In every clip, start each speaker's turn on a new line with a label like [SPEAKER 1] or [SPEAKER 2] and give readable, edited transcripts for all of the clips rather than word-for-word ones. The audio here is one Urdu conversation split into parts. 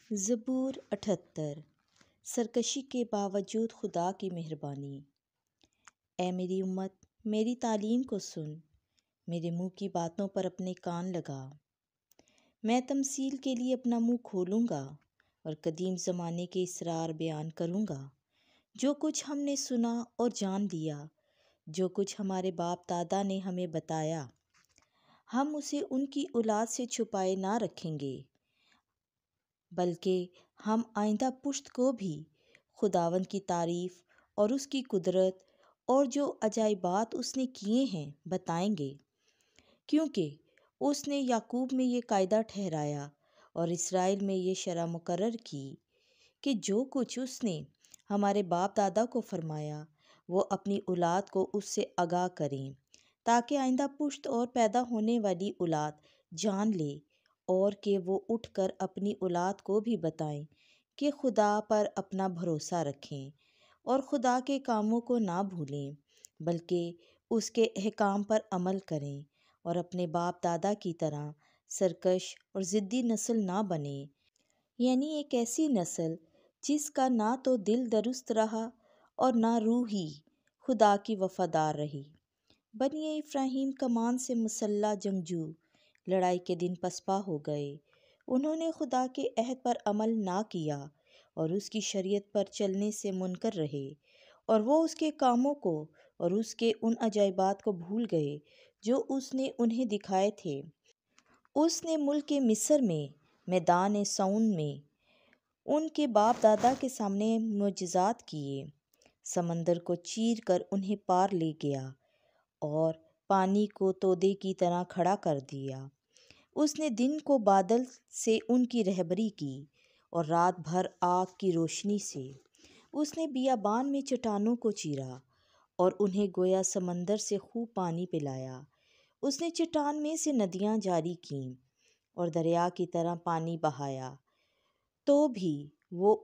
[SPEAKER 1] زبور 78۔ سرکشی کے باوجود خدا کی مہربانی۔ اے میری امت، میری تعلیم کو سن، میرے منہ کی باتوں پر اپنے کان لگا۔ میں تمثیل کے لیے اپنا منہ کھولوں گا اور قدیم زمانے کے اسرار بیان کروں گا۔ جو کچھ ہم نے سنا اور جان لیا، جو کچھ ہمارے باپ دادا نے ہمیں بتایا، ہم اسے ان کی اولاد سے چھپائے نہ رکھیں گے، بلکہ ہم آئندہ پشت کو بھی خداوند کی تعریف اور اس کی قدرت اور جو عجائبات اس نے کیے ہیں بتائیں گے، کیونکہ اس نے یعقوب میں یہ قاعدہ ٹھہرایا اور اسرائیل میں یہ شرع مقرر کی کہ جو کچھ اس نے ہمارے باپ دادا کو فرمایا وہ اپنی اولاد کو اس سے آگاہ کریں، تاکہ آئندہ پشت اور پیدا ہونے والی اولاد جان لے اور کہ وہ اٹھ کر اپنی اولاد کو بھی بتائیں کہ خدا پر اپنا بھروسہ رکھیں اور خدا کے کاموں کو نہ بھولیں، بلکہ اس کے احکام پر عمل کریں اور اپنے باپ دادا کی طرح سرکش اور ضدی نسل نہ بنیں، یعنی ایک ایسی نسل جس کا نہ تو دل درست رہا اور نہ روح ہی خدا کی وفادار رہی۔ بنی افراہیم کمان سے مسلح جنگجو لڑائی کے دن پسپا ہو گئے۔ انہوں نے خدا کے عہد پر عمل نہ کیا اور اس کی شریعت پر چلنے سے منکر رہے، اور وہ اس کے کاموں کو اور اس کے ان عجائبات کو بھول گئے جو اس نے انہیں دکھائے تھے۔ اس نے ملک مصر میں میدان سعون میں ان کے باپ دادا کے سامنے معجزات کیے، سمندر کو چیر کر انہیں پار لے گیا اور پانی کو تودے کی طرح کھڑا کر دیا۔ اس نے دن کو بادل سے ان کی رہبری کی اور رات بھر آگ کی روشنی سے۔ اس نے بیابان میں چٹانوں کو چیرا اور انہیں گویا سمندر سے خوب پانی پلایا۔ اس نے چٹان میں سے ندیاں جاری کیں اور دریا کی طرح پانی بہایا، تو بھی وہ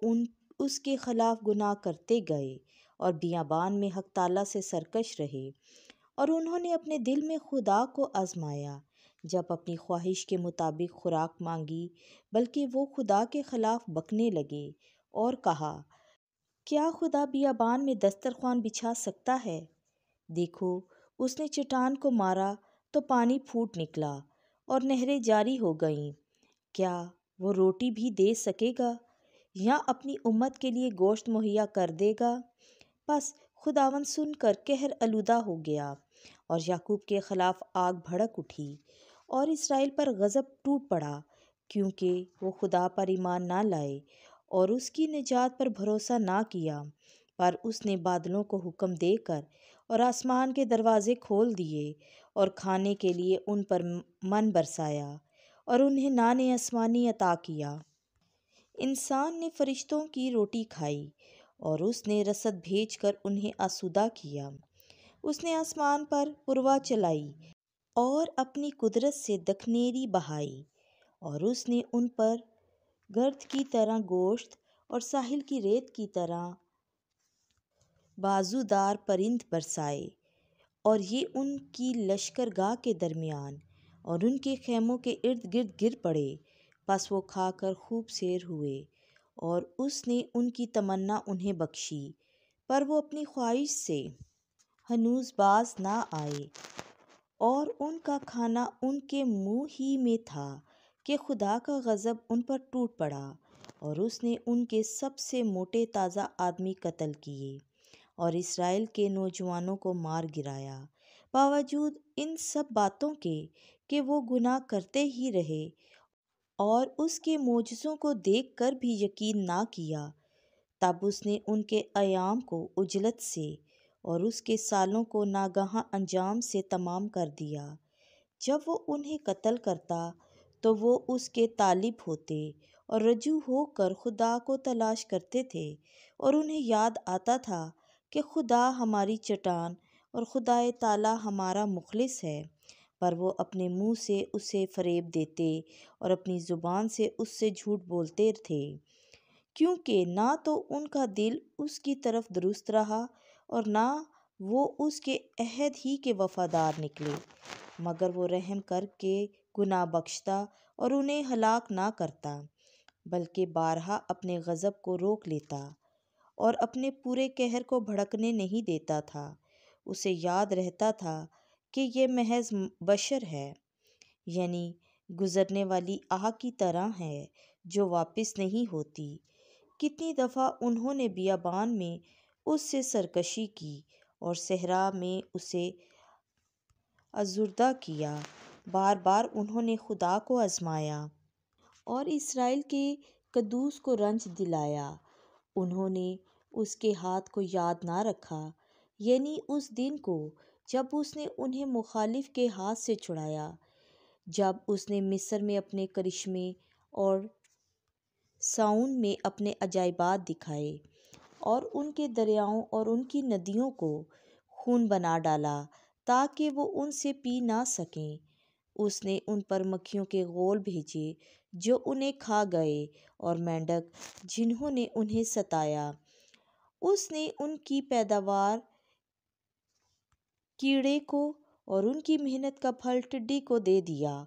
[SPEAKER 1] اس کے خلاف گناہ کرتے گئے اور بیابان میں حق تعالیٰ سے سرکش رہے، اور انہوں نے اپنے دل میں خدا کو آزمایا جب اپنی خواہش کے مطابق خوراک مانگی، بلکہ وہ خدا کے خلاف بکنے لگے اور کہا، کیا خدا بیابان میں دسترخوان بچھا سکتا ہے؟ دیکھو، اس نے چٹان کو مارا تو پانی پھوٹ نکلا اور نہریں جاری ہو گئیں۔ کیا وہ روٹی بھی دے سکے گا یا اپنی امت کے لیے گوشت مہیا کر دے گا؟ بس خداوند سن کر قہر آلودہ ہو گیا اور یعقوب کے خلاف آگ بھڑک اٹھی اور اسرائیل پر غضب ٹوٹ پڑا، کیونکہ وہ خدا پر ایمان نہ لائے اور اس کی نجات پر بھروسہ نہ کیا۔ پر اس نے بادلوں کو حکم دے کر اور آسمان کے دروازے کھول دیے اور کھانے کے لیے ان پر من برسایا اور انہیں نان آسمانی عطا کیا۔ انسان نے فرشتوں کی روٹی کھائی اور اس نے رسد بھیج کر انہیں آسودہ کیا۔ اس نے آسمان پر پروا چلائی اور اپنی قدرت سے دکھنیری بہائی، اور اس نے ان پر گرد کی طرح گوشت اور ساحل کی ریت کی طرح بازودار پرند برسائے، اور یہ ان کی لشکر گاہ کے درمیان اور ان کے خیموں کے ارد گرد گر پڑے۔ پس وہ کھا کر خوب سیر ہوئے اور اس نے ان کی تمنا انہیں بخشی، پر وہ اپنی خواہش سے ہنوز باز نہ آئے، اور ان کا کھانا ان کے منہ ہی میں تھا کہ خدا کا غضب ان پر ٹوٹ پڑا، اور اس نے ان کے سب سے موٹے تازہ آدمی قتل کیے اور اسرائیل کے نوجوانوں کو مار گرایا۔ باوجود ان سب باتوں کے کہ وہ گناہ کرتے ہی رہے اور اس کے معجزوں کو دیکھ کر بھی یقین نہ کیا، تب اس نے ان کے ایام کو عجلت سے اور اس کے سالوں کو ناگہاں انجام سے تمام کر دیا۔ جب وہ انہیں قتل کرتا تو وہ اس کے طالب ہوتے اور رجوع ہو کر خدا کو تلاش کرتے تھے، اور انہیں یاد آتا تھا کہ خدا ہماری چٹان اور خدائے تعالیٰ ہمارا مخلص ہے، پر وہ اپنے منہ سے اسے فریب دیتے اور اپنی زبان سے اس سے جھوٹ بولتے تھے، کیونکہ نہ تو ان کا دل اس کی طرف درست رہا اور نہ وہ اس کے عہد ہی کے وفادار نکلے، مگر وہ رحم کر کے گناہ بخشتا اور انہیں ہلاک نہ کرتا۔ بلکہ بارہا اپنے غضب کو روک لیتا اور اپنے پورے قہر کو بھڑکنے نہیں دیتا تھا۔ اسے یاد رہتا تھا کہ یہ محض بشر ہے، یعنی گزرنے والی آہ کی طرح ہے جو واپس نہیں ہوتی۔ کتنی دفعہ انہوں نے بیابان میں اس سے سرکشی کی اور صحرا میں اسے ازردہ کیا۔ بار بار انہوں نے خدا کو آزمایا اور اسرائیل کے قدوس کو رنج دلایا۔ انہوں نے اس کے ہاتھ کو یاد نہ رکھا، یعنی اس دن کو جب اس نے انہیں مخالف کے ہاتھ سے چھڑایا، جب اس نے مصر میں اپنے کرشمے اور سائون میں اپنے عجائبات دکھائے اور ان کے دریاؤں اور ان کی ندیوں کو خون بنا ڈالا تاکہ وہ ان سے پی نہ سکیں۔ اس نے ان پر مکھیوں کے غول بھیجے جو انہیں کھا گئے اور مینڈک جنہوں نے انہیں ستایا۔ اس نے ان کی پیداوار کیڑے کو اور ان کی محنت کا پھل ٹڈی کو دے دیا۔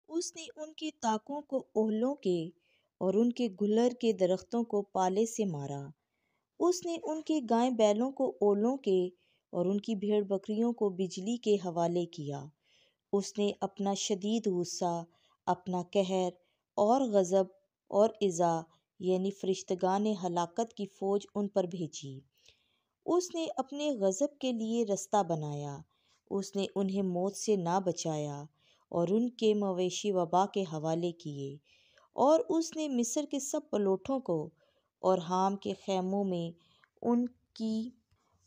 [SPEAKER 1] اس نے ان کے تاکوں کو اولوں کے اور ان کے گلر کے درختوں کو پالے سے مارا۔ اس نے ان کے گائے بیلوں کو اولوں کے اور ان کی بھیڑ بکریوں کو بجلی کے حوالے کیا۔ اس نے اپنا شدید غصہ، اپنا قہر اور غضب اور ایذا، یعنی فرشتگان ہلاکت کی فوج ان پر بھیجی۔ اس نے اپنے غضب کے لیے رستہ بنایا۔ اس نے انہیں موت سے نہ بچایا اور ان کے مویشی وبا کے حوالے کیے۔ اور اس نے مصر کے سب پلوٹھوں کو اور حام کے خیموں میں ان کی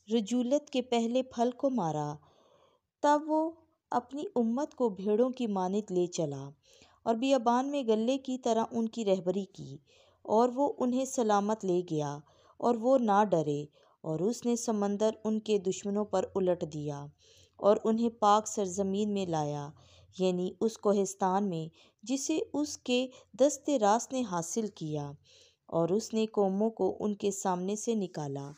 [SPEAKER 1] رجولت کے پہلے پھل کو مارا۔ تب وہ اپنی امت کو بھیڑوں کی مانند لے چلا اور بیابان میں گلے کی طرح ان کی رہبری کی، اور وہ انہیں سلامت لے گیا اور وہ نہ ڈرے۔ اور اس نے سمندر ان کے دشمنوں پر الٹ دیا اور انہیں پاک سرزمین میں لایا، یعنی اس کوہستان میں جسے اس کے دست راست نے حاصل کیا۔ اور اس نے قوموں کو ان کے سامنے سے نکالا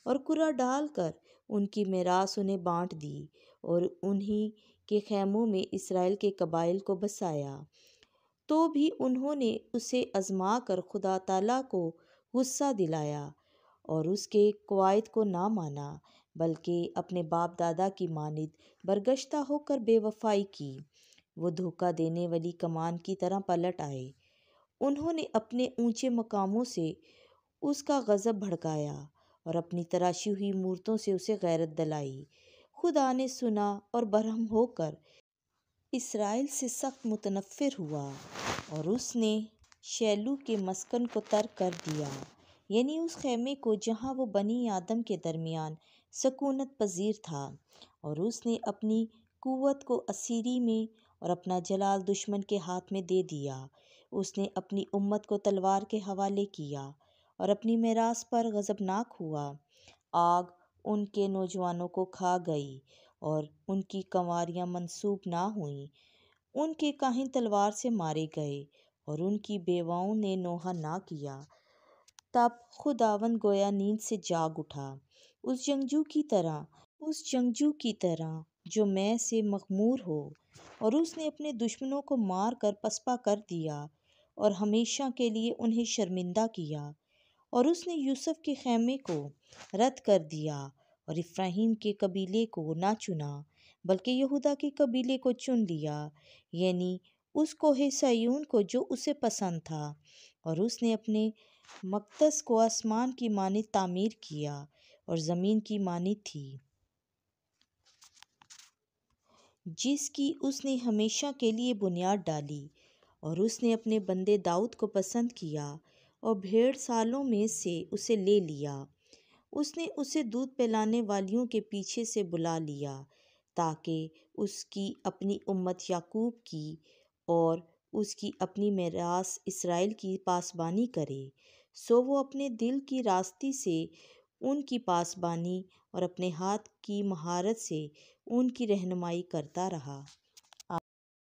[SPEAKER 1] اور کرہ ڈال کر ان کی میراث انہیں بانٹ دی، اور انہی کے خیموں میں اسرائیل کے قبائل کو بسایا۔ تو بھی انہوں نے اسے آزما کر خدا تعالیٰ کو غصہ دلایا اور اس کے قواعد کو نہ مانا، بلکہ اپنے باپ دادا کی مانند برگشتہ ہو کر بے وفائی کی۔ وہ دھوکہ دینے والی کمان کی طرح پلٹ آئے۔ انہوں نے اپنے اونچے مقاموں سے اس کا غضب بھڑکایا اور اپنی تراشی ہوئی مورتوں سے اسے غیرت دلائی۔ خدا نے سنا اور برہم ہو کر اسرائیل سے سخت متنفر ہوا، اور اس نے شیلو کے مسکن کو ترک کر دیا، یعنی اس خیمے کو جہاں وہ بنی آدم کے درمیان سکونت پذیر تھا۔ اور اس نے اپنی قوت کو اسیری میں اور اپنا جلال دشمن کے ہاتھ میں دے دیا۔ اس نے اپنی امت کو تلوار کے حوالے کیا اور اپنی میراث پر غضبناک ہوا۔ آگ ان کے نوجوانوں کو کھا گئی اور ان کی کنواریاں منسوب نہ ہوئیں۔ ان کے کاہن تلوار سے مارے گئے اور ان کی بیواؤں نے نوحہ نہ کیا۔ تب خداوند گویا نیند سے جاگ اٹھا، اس جنگجو کی طرح جو میں سے مغمور ہو، اور اس نے اپنے دشمنوں کو مار کر پسپا کر دیا اور ہمیشہ کے لیے انہیں شرمندہ کیا۔ اور اس نے یوسف کے خیمے کو رد کر دیا اور افراہیم کے قبیلے کو نہ چنا، بلکہ یہودا کے قبیلے کو چن لیا، یعنی اس کوہ صہیون کو جو اسے پسند تھا۔ اور اس نے اپنے مقدس کو آسمان کی مانند تعمیر کیا اور زمین کی مانند تھی، جس کی اس نے ہمیشہ کے لیے بنیاد ڈالی۔ اور اس نے اپنے بندے داؤد کو پسند کیا اور بھیڑ سالوں میں سے اسے لے لیا۔ اس نے اسے دودھ پلانے والیوں کے پیچھے سے بلا لیا تاکہ اس کی اپنی امت یعقوب کی اور اس کی اپنی میراث اسرائیل کی پاسبانی کرے۔ سو وہ اپنے دل کی راستی سے ان کی پاسبانی اور اپنے ہاتھ کی مہارت سے ان کی رہنمائی کرتا رہا۔